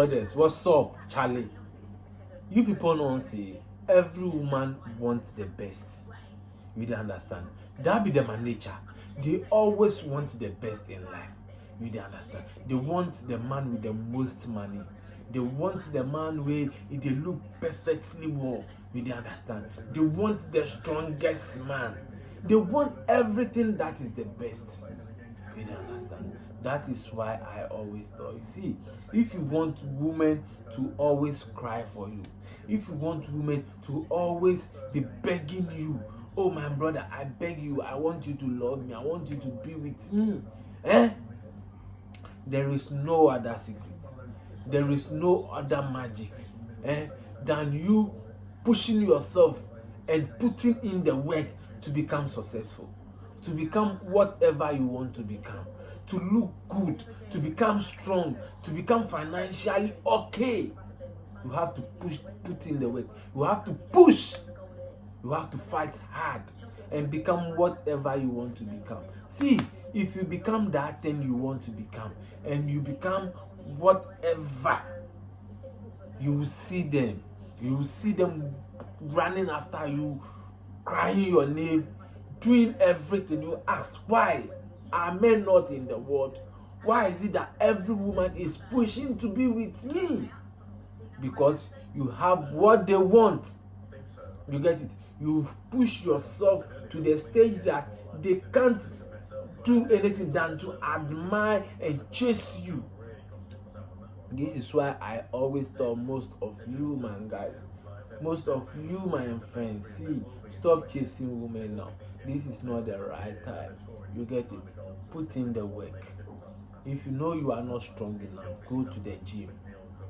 Brothers, what's up, Charlie? You people don't say every woman wants the best. You don't understand. That be them nature. They always want the best in life. You don't understand. They want the man with the most money. They want the man where they look perfectly well. You don't understand. They want the strongest man. They want everything that is the best. You don't understand. That is why I always tell you. See, if you want women to always cry for you, if you want women to always be begging you, oh my brother, I beg you, I want you to love me, I want you to be with me, there is no other secret, there is no other magic than you pushing yourself and putting in the work to become successful, to become whatever you want to become, to look good, to become strong, to become financially okay. You have to put in the work. You have to push. You have to fight hard and become whatever you want to become. See, if you become that thing you want to become and you become whatever, you will see them. You will see them running after you, crying your name, doing everything. You ask, why are men not in the world? Why is it that every woman is pushing to be with me? Because you have what they want. You get it? You've pushed yourself to the stage that they can't do anything than to admire and chase you. This is why I always tell most of you, man, guys, most of you, my friends, see, stop chasing women now. This is not the right time. You get it? Put in the work. If you know you are not strong enough, go to the gym,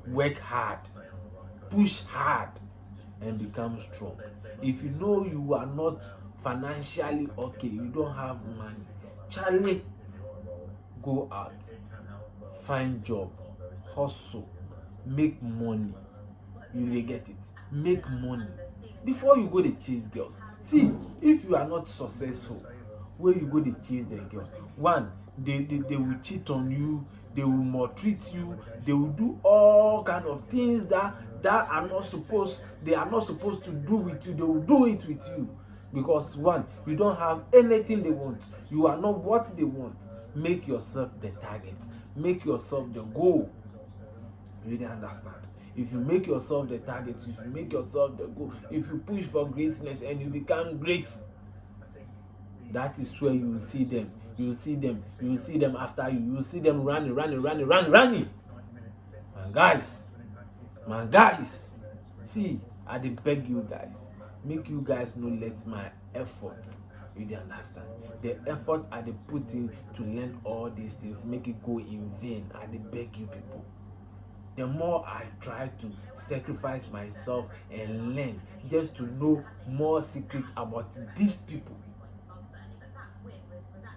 work hard, push hard, and become strong. If you know you are not financially okay, you don't have money, Charlie, go out, find job, hustle, make money. You will get it. Make money before you go to chase girls. See, if you are not successful, where you go to chase the girls, one, they will cheat on you, they will maltreat you, they will do all kind of things that are not supposed, they are not supposed to do with you. They will do it with you because one, you don't have anything they want. You are not what they want. Make yourself the target. Make yourself the goal. You don't understand. If you make yourself the target, if you make yourself the goal, if you push for greatness and you become great, that is where you will see them. You will see them. You will see them after you. You will see them running. Man, guys. See, I dey beg you guys. Make you guys no let my effort. You dey understand? The effort I dey put in to learn all these things, make it go in vain. I dey beg you people. The more I try to sacrifice myself and learn just to know more secret about these people,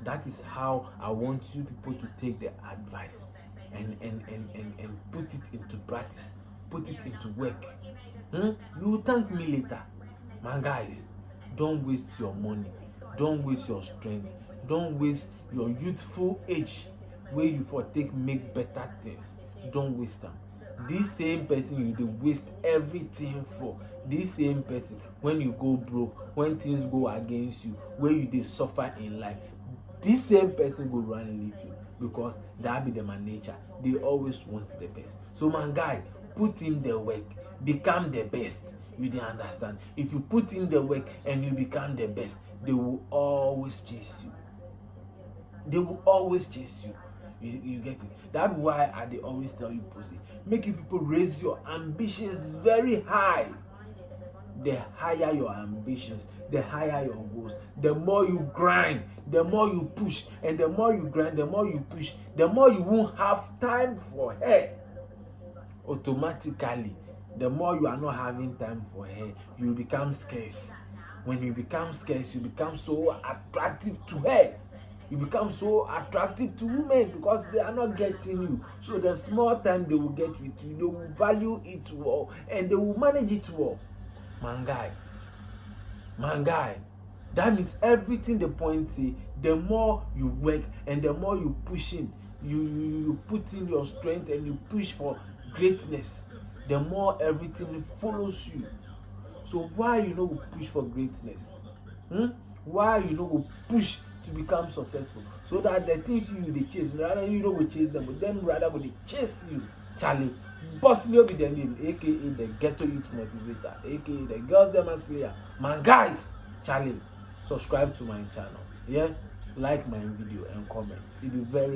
that is how I want you people to take the advice and put it into practice, put it into work. You will thank me later. Man, guys, don't waste your money, don't waste your strength, don't waste your youthful age where you for take make better things. Don't waste them. This same person you dey waste everything for, this same person when you go broke, when things go against you, where you dey suffer in life, this same person go run and leave you because that be the man nature. They always want the best. So man, guy, put in the work, become the best. You dey understand? If you put in the work and you become the best, they will always chase you. They will always chase you. You get it? That's why I dey always tell you, pussy, make you people raise your ambitions very high. The higher your ambitions, the higher your goals. The more you grind, the more you push, and the more you grind, the more you push, the more you won't have time for her. Automatically, the more you are not having time for her, you become scarce. When you become scarce, you become so attractive to her. You become so attractive to women because they are not getting you. So the small time they will get with you, they will value it well and they will manage it well. Man, guy, that means everything the point say, the more you work and the more you push in, you put in your strength and you push for greatness, the more everything follows you. So why you no go push for greatness? Why you no go push to become successful? So that the things you dey chase, rather you no go chase them, but them rather go dey chase you. Charlie, Bosley be the name, aka the Ghetto Youth Motivator, aka the Girls Dem Slayer. Man, guys, Charlie, subscribe to my channel. Yeah, like my video and comment. It be very